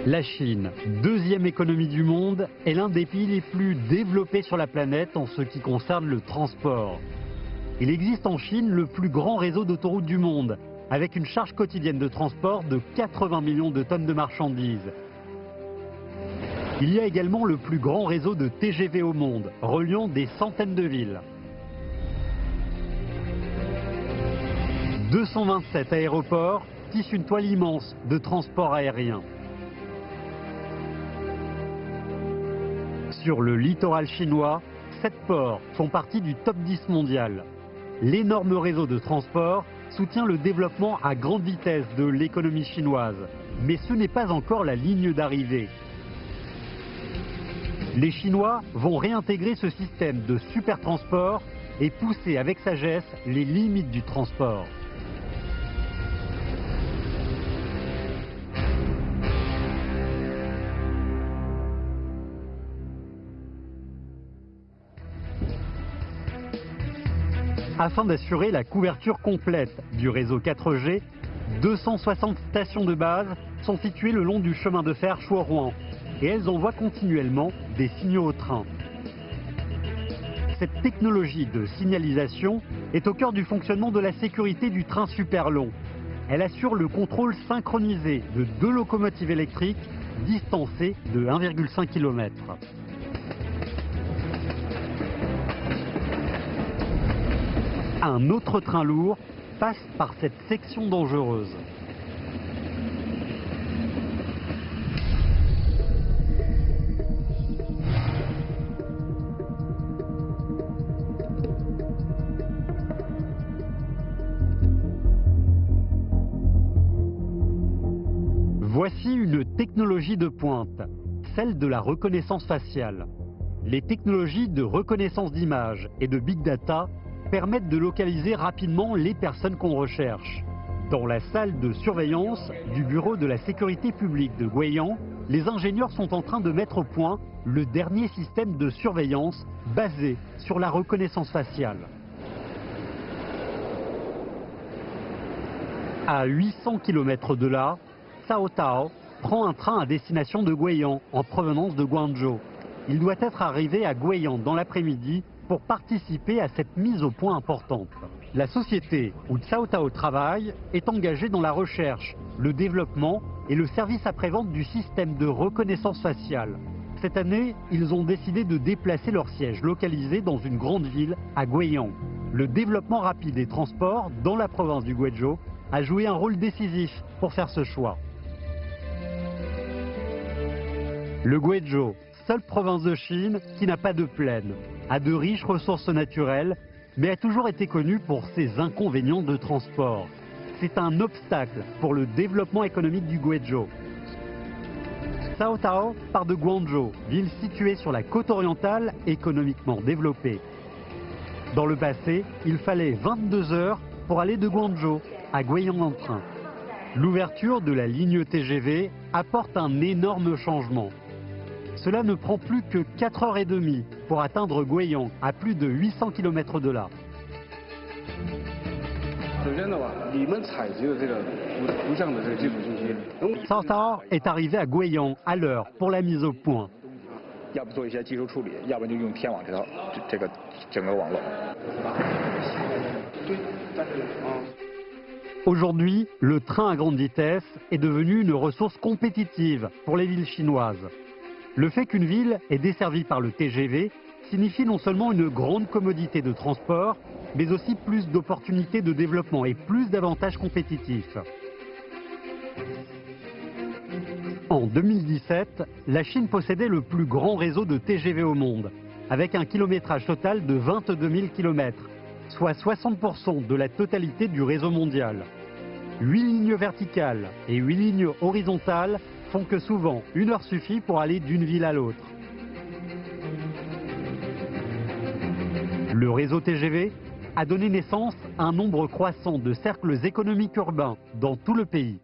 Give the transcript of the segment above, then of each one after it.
La Chine, deuxième économie du monde, est l'un des pays les plus développés sur la planète en ce qui concerne le transport. Il existe en Chine le plus grand réseau d'autoroutes du monde, avec une charge quotidienne de transport de 80 millions de tonnes de marchandises. Il y a également le plus grand réseau de TGV au monde, reliant des centaines de villes. 227 aéroports tissent une toile immense de transport aérien. Sur le littoral chinois, 7 ports font partie du top 10 mondial. L'énorme réseau de transport soutient le développement à grande vitesse de l'économie chinoise. Mais ce n'est pas encore la ligne d'arrivée. Les Chinois vont réintégrer ce système de supertransport et pousser avec sagesse les limites du transport. Afin d'assurer la couverture complète du réseau 4G, 260 stations de base sont situées le long du chemin de fer Shuo-Rouen et elles envoient continuellement des signaux au train. Cette technologie de signalisation est au cœur du fonctionnement de la sécurité du train super long. Elle assure le contrôle synchronisé de 2 locomotives électriques distancées de 1,5 km. Un autre train lourd passe par cette section dangereuse. Voici une technologie de pointe, celle de la reconnaissance faciale. Les technologies de reconnaissance d'image et de big data permettent de localiser rapidement les personnes qu'on recherche. Dans la salle de surveillance du bureau de la sécurité publique de Guiyang, les ingénieurs sont en train de mettre au point le dernier système de surveillance basé sur la reconnaissance faciale. À 800 km de là, Cao Tao prend un train à destination de Guiyang en provenance de Guangzhou. Il doit être arrivé à Guiyang dans l'après-midi pour participer à cette mise au point importante. La société où Cao Tao travaille est engagée dans la recherche, le développement et le service après-vente du système de reconnaissance faciale. Cette année, ils ont décidé de déplacer leur siège localisé dans une grande ville à Guiyang. Le développement rapide des transports dans la province du Guizhou a joué un rôle décisif pour faire ce choix. Le Guizhou, seule province de Chine qui n'a pas de plaine, a de riches ressources naturelles, mais a toujours été connue pour ses inconvénients de transport. C'est un obstacle pour le développement économique du Guizhou. Cao Tao part de Guangzhou, ville située sur la côte orientale économiquement développée. Dans le passé, il fallait 22 heures pour aller de Guangzhou à Guiyang en train. L'ouverture de la ligne TGV apporte un énorme changement. Cela ne prend plus que 4h30 pour atteindre Guiyang, à plus de 800 km de là. Cao Tao est arrivé à Guiyang à l'heure pour la mise au point. Aujourd'hui, le train à grande vitesse est devenu une ressource compétitive pour les villes chinoises. Le fait qu'une ville est desservie par le TGV signifie non seulement une grande commodité de transport, mais aussi plus d'opportunités de développement et plus d'avantages compétitifs. En 2017, la Chine possédait le plus grand réseau de TGV au monde, avec un kilométrage total de 22 000 km, soit 60% de la totalité du réseau mondial. 8 lignes verticales et 8 lignes horizontales font que souvent, 1 heure suffit pour aller d'une ville à l'autre. Le réseau TGV a donné naissance à un nombre croissant de cercles économiques urbains dans tout le pays.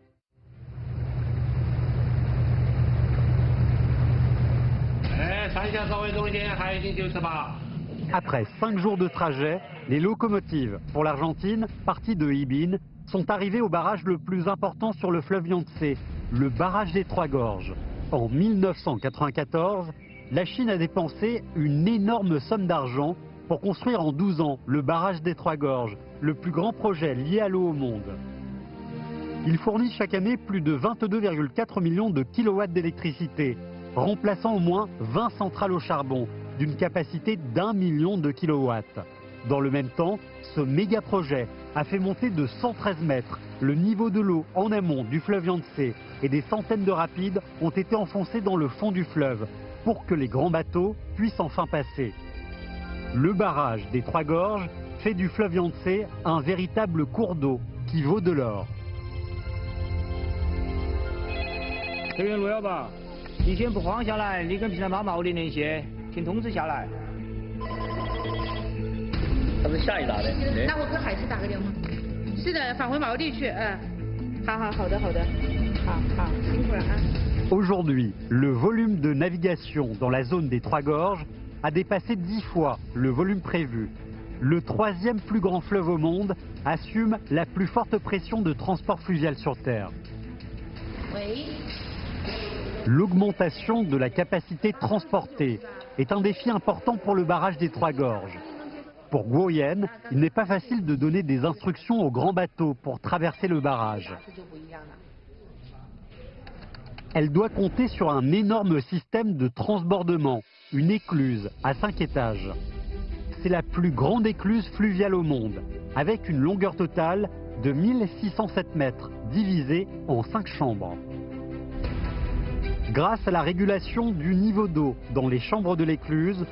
Après 5 jours de trajet, les locomotives pour l'Argentine, parties de Hibin, sont arrivées au barrage le plus important sur le fleuve Yangtze, le barrage des Trois Gorges. En 1994, la Chine a dépensé une énorme somme d'argent pour construire en 12 ans le barrage des Trois Gorges, le plus grand projet lié à l'eau au monde. Il fournit chaque année plus de 22,4 millions de kilowatts d'électricité, remplaçant au moins 20 centrales au charbon, d'une capacité d'1 million de kilowatts. Dans le même temps, ce méga projet a fait monter de 113 mètres le niveau de l'eau en amont du fleuve Yangtze et des centaines de rapides ont été enfoncés dans le fond du fleuve pour que les grands bateaux puissent enfin passer. Le barrage des Trois Gorges fait du fleuve Yangtze un véritable cours d'eau qui vaut de l'or. 这边路要吧，你先不慌下来，你跟平常妈妈我联系，请通知下来。他是下一打的。那我跟海事打个电话。是的，返回锚地去，好的，好，辛苦了啊。 Aujourd'hui, le volume de navigation dans la zone des Trois Gorges a dépassé 10 fois le volume prévu. Le troisième plus grand fleuve au monde assume la plus forte pression de transport fluvial sur Terre. L'augmentation de la capacité transportée est un défi important pour le barrage des Trois Gorges. Pour Guoyan, il n'est pas facile de donner des instructions aux grands bateaux pour traverser le barrage. Elle doit compter sur un énorme système de transbordement, une écluse à 5 étages. C'est la plus grande écluse fluviale au monde, avec une longueur totale de 1607 mètres, divisée en 5 chambres. Grâce à la régulation du niveau d'eau dans les chambres de l'écluse,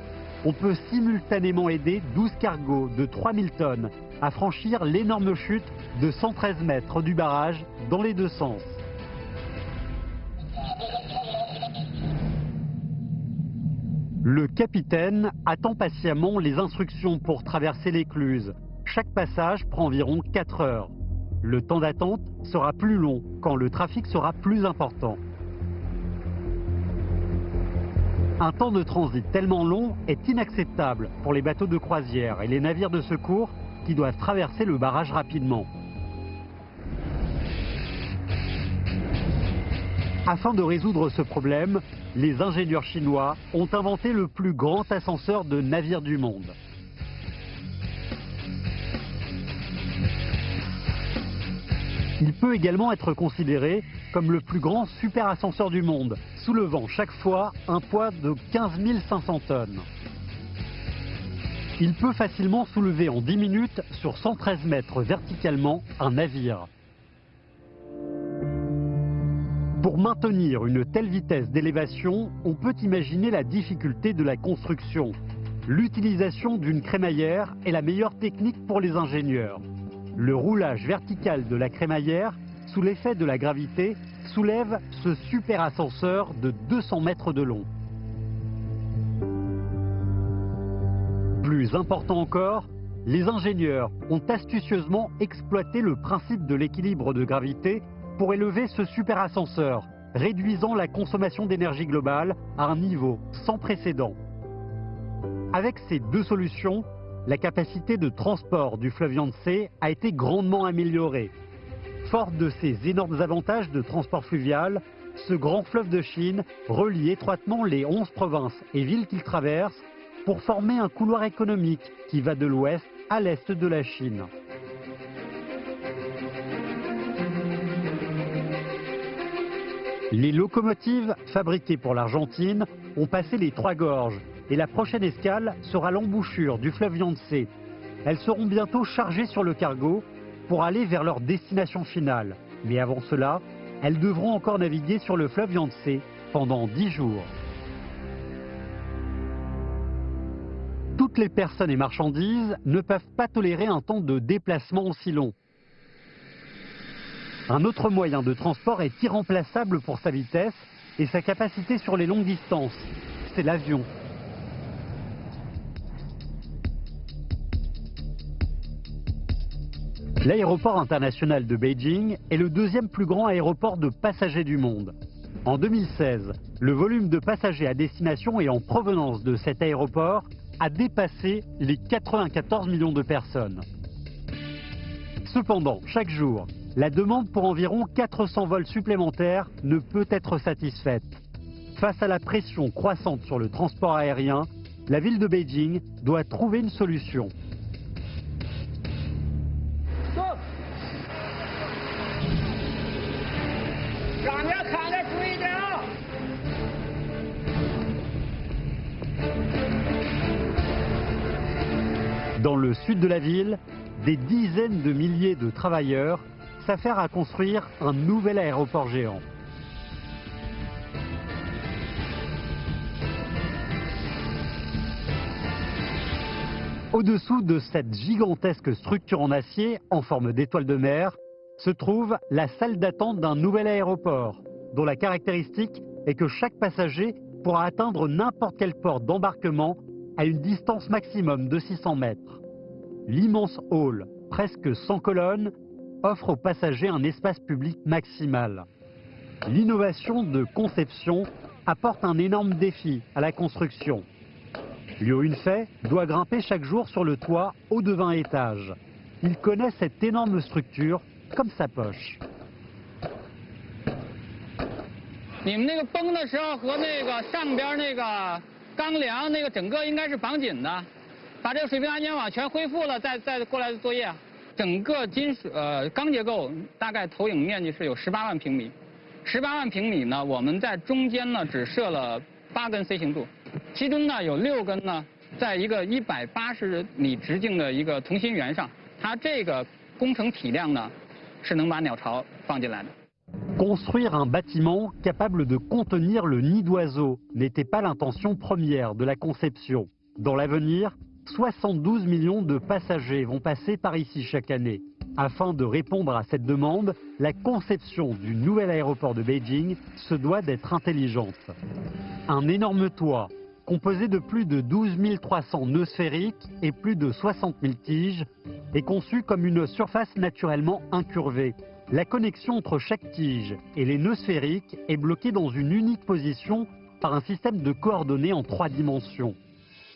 on peut simultanément aider 12 cargos de 3000 tonnes à franchir l'énorme chute de 113 mètres du barrage dans les deux sens. Le capitaine attend patiemment les instructions pour traverser l'écluse. Chaque passage prend environ 4 heures. Le temps d'attente sera plus long quand le trafic sera plus important. Un temps de transit tellement long est inacceptable pour les bateaux de croisière et les navires de secours qui doivent traverser le barrage rapidement. Afin de résoudre ce problème, les ingénieurs chinois ont inventé le plus grand ascenseur de navires du monde. Il peut également être considéré comme le plus grand super ascenseur du monde, soulevant chaque fois un poids de 15 500 tonnes. Il peut facilement soulever en 10 minutes sur 113 mètres verticalement un navire. Pour maintenir une telle vitesse d'élévation, on peut imaginer la difficulté de la construction. L'utilisation d'une crémaillère est la meilleure technique pour les ingénieurs. Le roulage vertical de la crémaillère, sous l'effet de la gravité, soulève ce super ascenseur de 200 mètres de long. Plus important encore, les ingénieurs ont astucieusement exploité le principe de l'équilibre de gravité pour élever ce super ascenseur, réduisant la consommation d'énergie globale à un niveau sans précédent. Avec ces deux solutions, la capacité de transport du fleuve Yangtze a été grandement améliorée. Fort de ses énormes avantages de transport fluvial, ce grand fleuve de Chine relie étroitement les 11 provinces et villes qu'il traverse pour former un couloir économique qui va de l'ouest à l'est de la Chine. Les locomotives fabriquées pour l'Argentine ont passé les Trois Gorges et la prochaine escale sera l'embouchure du fleuve Yangtze. Elles seront bientôt chargées sur le cargo pour aller vers leur destination finale. Mais avant cela, elles devront encore naviguer sur le fleuve Yangtze pendant 10 jours. Toutes les personnes et marchandises ne peuvent pas tolérer un temps de déplacement aussi long. Un autre moyen de transport est irremplaçable pour sa vitesse et sa capacité sur les longues distances. C'est l'avion. L'aéroport international de Beijing est le deuxième plus grand aéroport de passagers du monde. En 2016, le volume de passagers à destination et en provenance de cet aéroport a dépassé les 94 millions de personnes. Cependant, chaque jour, la demande pour environ 400 vols supplémentaires ne peut être satisfaite. Face à la pression croissante sur le transport aérien, la ville de Beijing doit trouver une solution. Dans le sud de la ville, des dizaines de milliers de travailleurs s'affairent à construire un nouvel aéroport géant. Au-dessous de cette gigantesque structure en acier en forme d'étoile de mer se trouve la salle d'attente d'un nouvel aéroport, dont la caractéristique est que chaque passager pourra atteindre n'importe quelle porte d'embarquement à une distance maximum de 600 mètres. L'immense hall, presque sans colonnes, offre aux passagers un espace public maximal. L'innovation de conception apporte un énorme défi à la construction. Liu Yunfei doit grimper chaque jour sur le toit haut de 20 étages. Il connaît cette énorme structure comme sa poche. 你们那个崩的时候和那个上边那个钢梁那个整个应该是绑紧的，把这个水平安全网全恢复了，再过来作业。整个钢结构大概投影面积是有18万平米，18万平米呢，我们在中间呢只设了8根 C 型柱，其中呢有6根呢在一个180米直径的一个同心圆上，它这个工程体量呢是能把鸟巢放进来的。 Construire un bâtiment capable de contenir le nid d'oiseau n'était pas l'intention première de la conception. Dans l'avenir, 72 millions de passagers vont passer par ici chaque année. Afin de répondre à cette demande, la conception du nouvel aéroport de Beijing se doit d'être intelligente. Un énorme toit, composé de plus de 12 300 nœuds sphériques et plus de 60 000 tiges, est conçu comme une surface naturellement incurvée. La connexion entre chaque tige et les nœuds sphériques est bloquée dans une unique position par un système de coordonnées en 3 dimensions.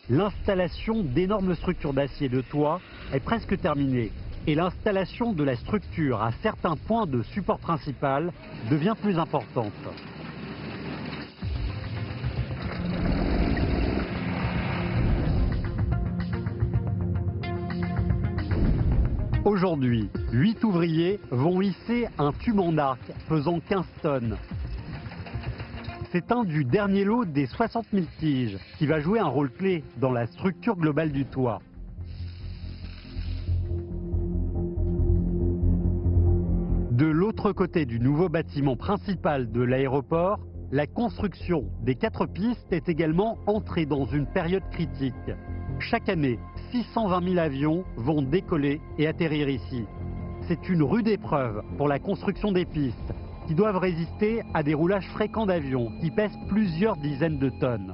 L'installation d'énormes structures d'acier de toit est presque terminée et l'installation de la structure à certains points de support principal devient plus importante. Aujourd'hui, 8 ouvriers vont hisser un tube en arc pesant 15 tonnes. C'est un du dernier lot des 60 000 tiges qui va jouer un rôle clé dans la structure globale du toit. De l'autre côté du nouveau bâtiment principal de l'aéroport, la construction des 4 pistes est également entrée dans une période critique. Chaque année, 620 000 avions vont décoller et atterrir ici. C'est une rude épreuve pour la construction des pistes, qui doivent résister à des roulages fréquents d'avions qui pèsent plusieurs dizaines de tonnes.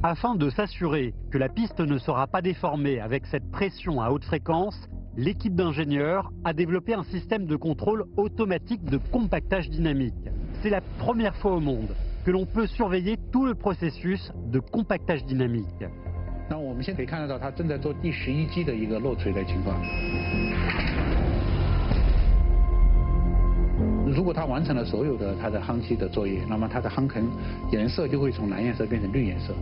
Afin de s'assurer que la piste ne sera pas déformée avec cette pression à haute fréquence, l'équipe d'ingénieurs a développé un système de contrôle automatique de compactage dynamique. C'est la première fois au monde que l'on peut surveiller tout le processus de compactage dynamique. 那我们现在可以看得到，它正在做第11机的一个漏垂的情况。如果它完成了所有的它的夯机的作业，那么它的夯坑颜色就会从蓝颜色变成绿颜色。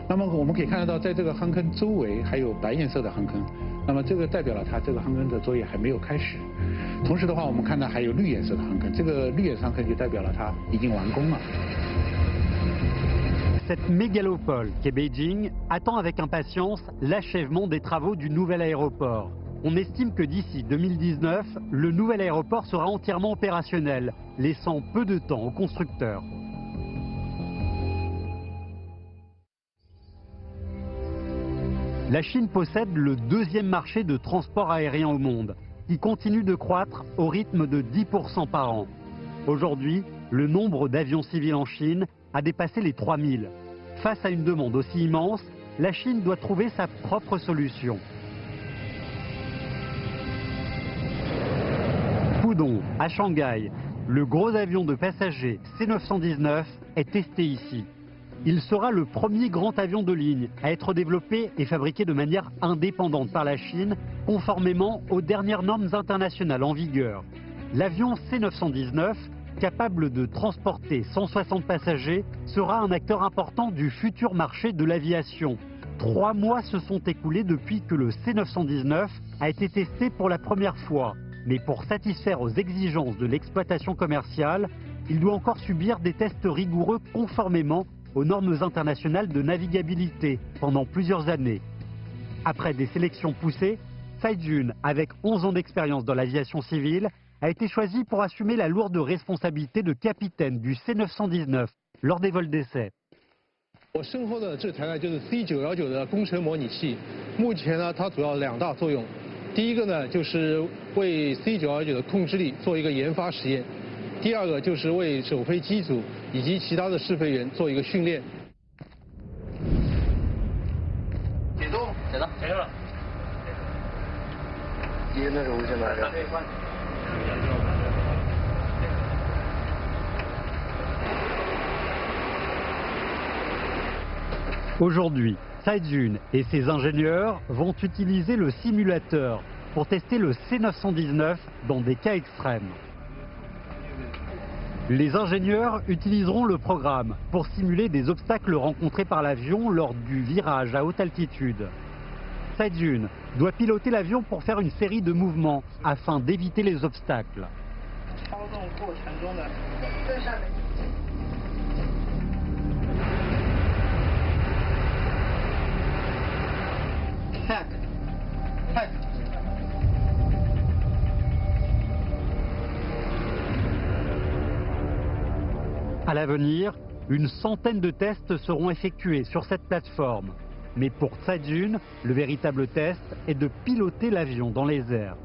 那么我们可以看得到，在这个夯坑周围还有白颜色的夯坑，那么这个代表了它这个夯坑的作业还没有开始。同时的话，我们看到还有绿颜色的夯坑，这个绿颜色夯坑就代表了它已经完工了。 Cette mégalopole qu'est Beijing attend avec impatience l'achèvement des travaux du nouvel aéroport. On estime que d'ici 2019, le nouvel aéroport sera entièrement opérationnel, laissant peu de temps aux constructeurs. La Chine possède le deuxième marché de transport aérien au monde, qui continue de croître au rythme de 10% par an. Aujourd'hui, le nombre d'avions civils en Chine a dépassé les 3000. Face à une demande aussi immense, la Chine doit trouver sa propre solution. Pudong, à Shanghai, le gros avion de passagers C919 est testé ici. Il sera le premier grand avion de ligne à être développé et fabriqué de manière indépendante par la Chine, conformément aux dernières normes internationales en vigueur. L'avion C919, capable de transporter 160 passagers, sera un acteur important du futur marché de l'aviation. 3 mois se sont écoulés depuis que le C919 a été testé pour la première fois. Mais pour satisfaire aux exigences de l'exploitation commerciale, il doit encore subir des tests rigoureux conformément aux normes internationales de navigabilité pendant plusieurs années. Après des sélections poussées, Tsai Jun, avec 11 ans d'expérience dans l'aviation civile, a été choisi pour assumer la lourde responsabilité de capitaine du C919 lors des vols d'essai. 我身后的这台呢，就是 C919的工程模拟器。目前呢，它主要2大作用。第一个呢，就是为 C919的控制力做一个研发实验；第二个就是为首飞机组以及其他的试飞员做一个训练。解冻，解冻，解冻了。接那个无线来的。 Aujourd'hui, Tsai Jun et ses ingénieurs vont utiliser le simulateur pour tester le C919 dans des cas extrêmes. Les ingénieurs utiliseront le programme pour simuler des obstacles rencontrés par l'avion lors du virage à haute altitude. Tsai Jun doit piloter l'avion pour faire une série de mouvements afin d'éviter les obstacles. À l'avenir, une centaine de tests seront effectués sur cette plateforme. Mais pour Tsai Jun, le véritable test est de piloter l'avion dans les airs.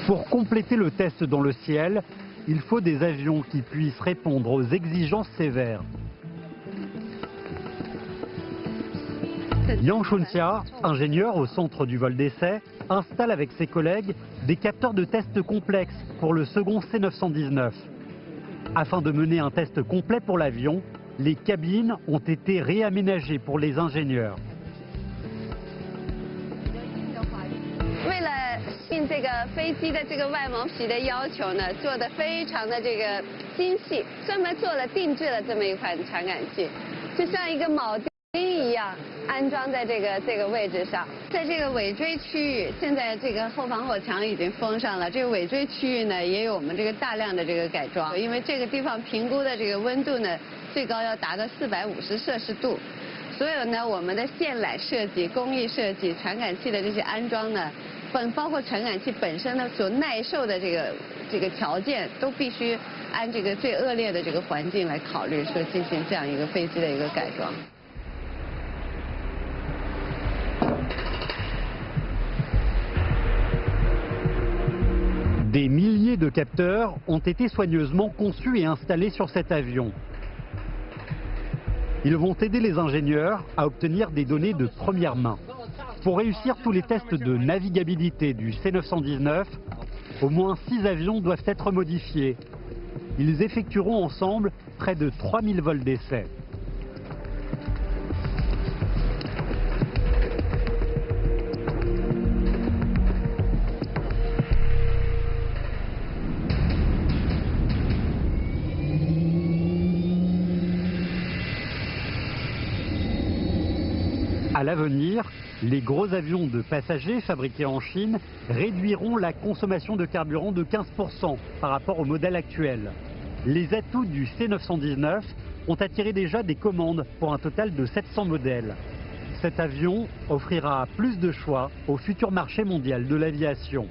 Pour compléter le test dans le ciel, il faut des avions qui puissent répondre aux exigences sévères. Yang Shunxia, ingénieur au centre du vol d'essai, installe avec ses collègues des capteurs de test complexes pour le second C919. Afin de mener un test complet pour l'avion, les cabines ont été réaménagées pour les ingénieurs. 为了应这个飞机的这个外蒙皮的要求呢，做的非常的这个精细，专门做了定制了这么一款传感器，就像一个铆钉一样安装在这个位置上。在这个尾椎区域，现在这个后防火墙已经封上了，这个尾椎区域呢也有我们这个大量的这个改装，因为这个地方评估的这个温度呢最高要达到450摄氏度。 所有呢，我们的线缆设计、工艺设计、传感器的这些安装呢，包括传感器本身呢所耐受的这个条件，都必须按这个最恶劣的这个环境来考虑，说进行这样一个飞机的一个改装。 Des milliers de capteurs ont été soigneusement conçus et installés sur cet avion. Ils vont aider les ingénieurs à obtenir des données de première main. Pour réussir tous les tests de navigabilité du C919, au moins 6 avions doivent être modifiés. Ils effectueront ensemble près de 3000 vols d'essai. À l'avenir, les gros avions de passagers fabriqués en Chine réduiront la consommation de carburant de 15% par rapport au modèle actuel. Les atouts du C919 ont attiré déjà des commandes pour un total de 700 modèles. Cet avion offrira plus de choix au futur marché mondial de l'aviation.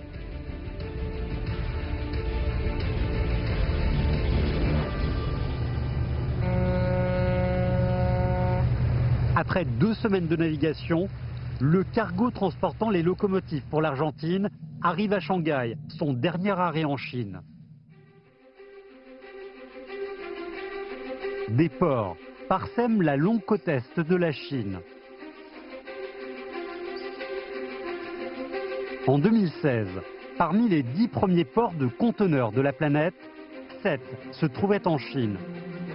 Après 2 semaines de navigation, le cargo transportant les locomotives pour l'Argentine arrive à Shanghai, son dernier arrêt en Chine. des ports parsèment la longue côte est de la Chine. En 2016, parmi les 10 premiers ports de conteneurs de la planète, 7 se trouvaient en Chine.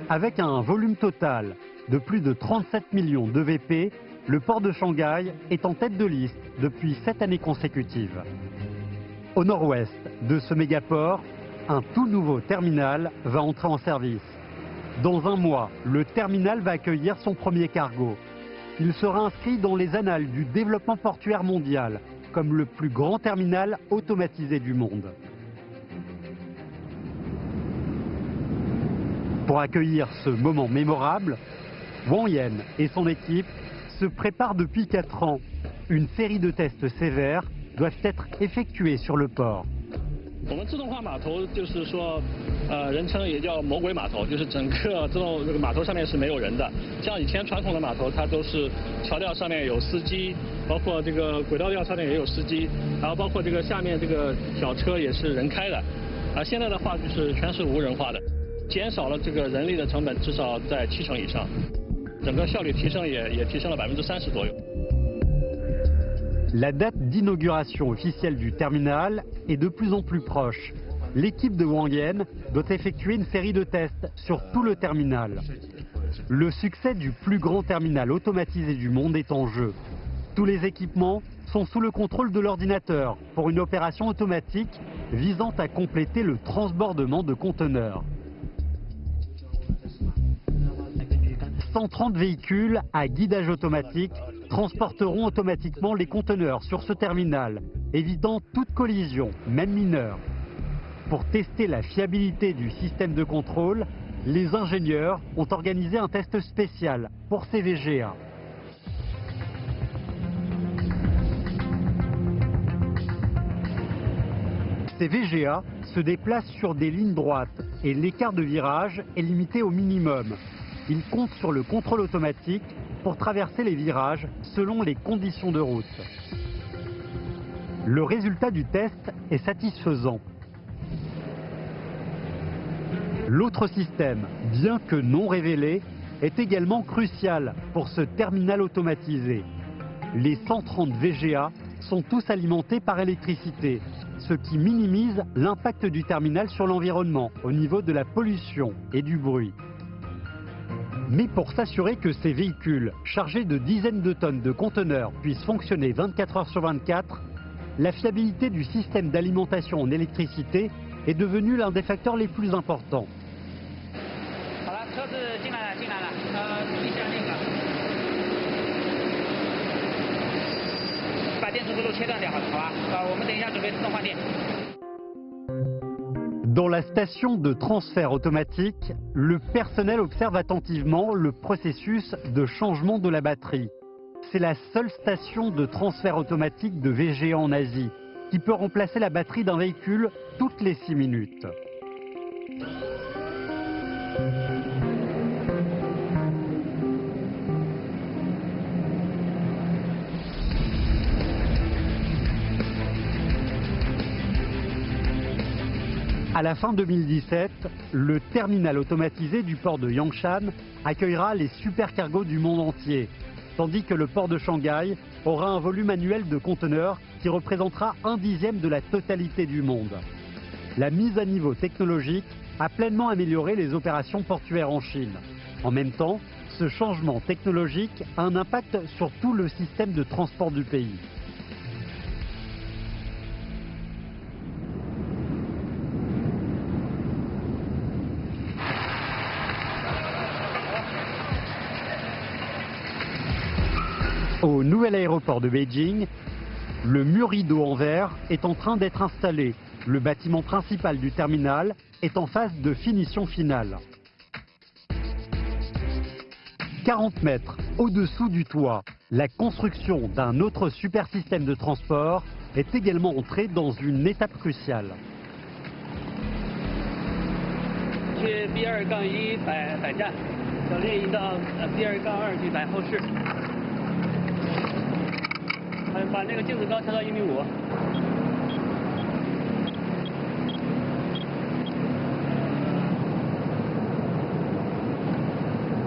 Avec un volume total de plus de 37 millions d'EVP, le port de Shanghai est en tête de liste depuis 7 années consécutives. Au nord-ouest de ce mégaport, un tout nouveau terminal va entrer en service. Dans un mois, le terminal va accueillir son premier cargo. Il sera inscrit dans les annales du développement portuaire mondial comme le plus grand terminal automatisé du monde. Pour accueillir ce moment mémorable, Wang Yan et son équipe se préparent depuis 4 ans. Une série de tests sévères doivent être effectués sur le port. 我们自动化码头就是说，人称也叫魔鬼码头，就是整个自动这个码头上面是没有人的。像以前传统的码头，它都是桥吊上面有司机，包括这个轨道吊上面也有司机，然后包括这个下面这个小车也是人开的。现在的话就是全是无人化的，减少了这个人力的成本至少在70%以上，整个效率提升也提升了30%左右。 La date d'inauguration officielle du terminal est de plus en plus proche. L'équipe de Wang Yan doit effectuer une série de tests sur tout le terminal. Le succès du plus grand terminal automatisé du monde est en jeu. Tous les équipements sont sous le contrôle de l'ordinateur pour une opération automatique visant à compléter le transbordement de conteneurs. 130 véhicules à guidage automatique transporteront automatiquement les conteneurs sur ce terminal, évitant toute collision, même mineure. Pour tester la fiabilité du système de contrôle, les ingénieurs ont organisé un test spécial pour ces VGA. Ces VGA se déplacent sur des lignes droites et l'écart de virage est limité au minimum. Ils comptent sur le contrôle automatique pour traverser les virages selon les conditions de route. Le résultat du test est satisfaisant. L'autre système, bien que non révélé, est également crucial pour ce terminal automatisé. Les 130 VGA sont tous alimentés par électricité, ce qui minimise l'impact du terminal sur l'environnement au niveau de la pollution et du bruit. Mais pour s'assurer que ces véhicules chargés de dizaines de tonnes de conteneurs puissent fonctionner 24 heures sur 24, la fiabilité du système d'alimentation en électricité est devenue l'un des facteurs les plus importants. Dans la station de transfert automatique, le personnel observe attentivement le processus de changement de la batterie. C'est la seule station de transfert automatique de VGA en Asie qui peut remplacer la batterie d'un véhicule toutes les 6 minutes. À la fin 2017, le terminal automatisé du port de Yangshan accueillera les supercargos du monde entier, tandis que le port de Shanghai aura un volume annuel de conteneurs qui représentera 1/10 de la totalité du monde. La mise à niveau technologique a pleinement amélioré les opérations portuaires en Chine. En même temps, ce changement technologique a un impact sur tout le système de transport du pays. Au nouvel aéroport de Beijing, le mur rideau en verre est en train d'être installé. Le bâtiment principal du terminal est en phase de finition finale. 40 mètres au-dessous du toit, la construction d'un autre super système de transport est également entrée dans une étape cruciale. B2-1摆站，小列移到B2-2去摆后室。把那个镜子高调到1.5米。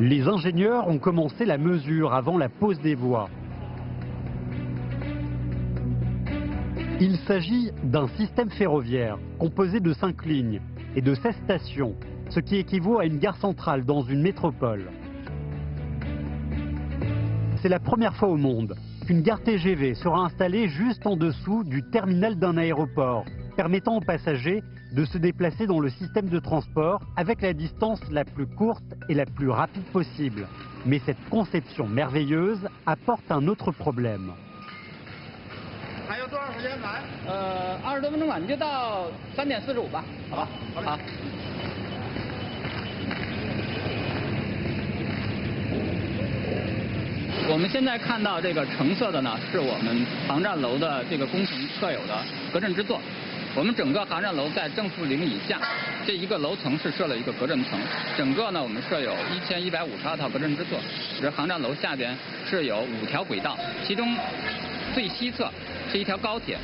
Les ingénieurs ont commencé la mesure avant la pose des voies. Il s'agit d'un système ferroviaire composé de 5 lignes et de 16 stations, ce qui équivaut à une gare centrale dans une métropole. C'est la première fois au monde qu'une gare TGV sera installée juste en dessous du terminal d'un aéroport, permettant aux passagers de se déplacer dans le système de transport avec la distance la plus courte et la plus rapide possible. Mais cette conception merveilleuse apporte un autre problème. 还有多长时间晚？20多分钟吧，你就到3点45吧，好吧？好。我们现在看到这个橙色的呢，是我们航站楼的这个工程特有的隔震之作。我们整个航站楼在正负0以下，这一个楼层是设了一个隔震层。整个呢，我们设有1152套隔震之作。这航站楼下边是有5条轨道，其中最西侧是一条高铁，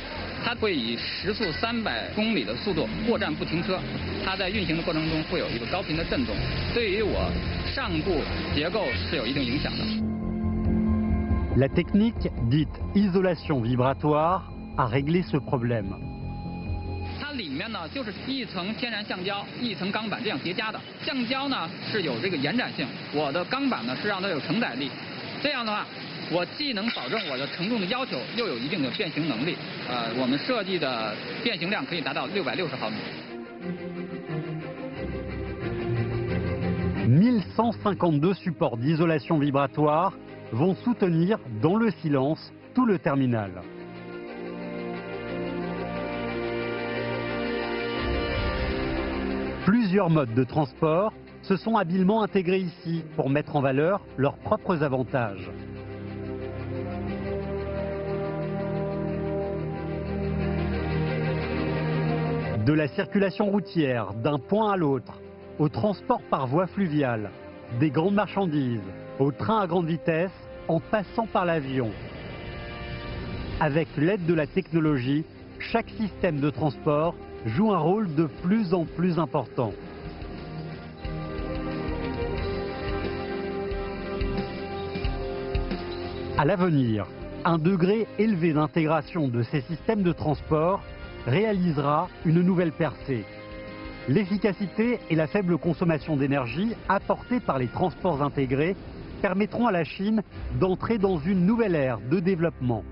它会以时速300公里的速度过站不停车。它在运行的过程中会有一个高频的震动，对于我上部结构是有一定影响的。 La technique dite isolation vibratoire a réglé ce problème. 它里面呢就是一层天然橡胶，一层钢板这样叠加的。橡胶呢是有这个延展性，我的钢板呢是让它有承载力。这样的话，我既能保证我的承重的要求，又有一定的变形能力。我们设计的变形量可以达到660毫米。 1152 supports d'isolation vibratoire vont soutenir dans le silence tout le terminal. Plusieurs modes de transport se sont habilement intégrés ici pour mettre en valeur leurs propres avantages. De la circulation routière d'un point à l'autre, au transport par voie fluviale, des grandes marchandises, au train à grande vitesse, en passant par l'avion. Avec l'aide de la technologie, chaque système de transport joue un rôle de plus en plus important. À l'avenir, un degré élevé d'intégration de ces systèmes de transport réalisera une nouvelle percée. L'efficacité et la faible consommation d'énergie apportées par les transports intégrés permettront à la Chine d'entrer dans une nouvelle ère de développement.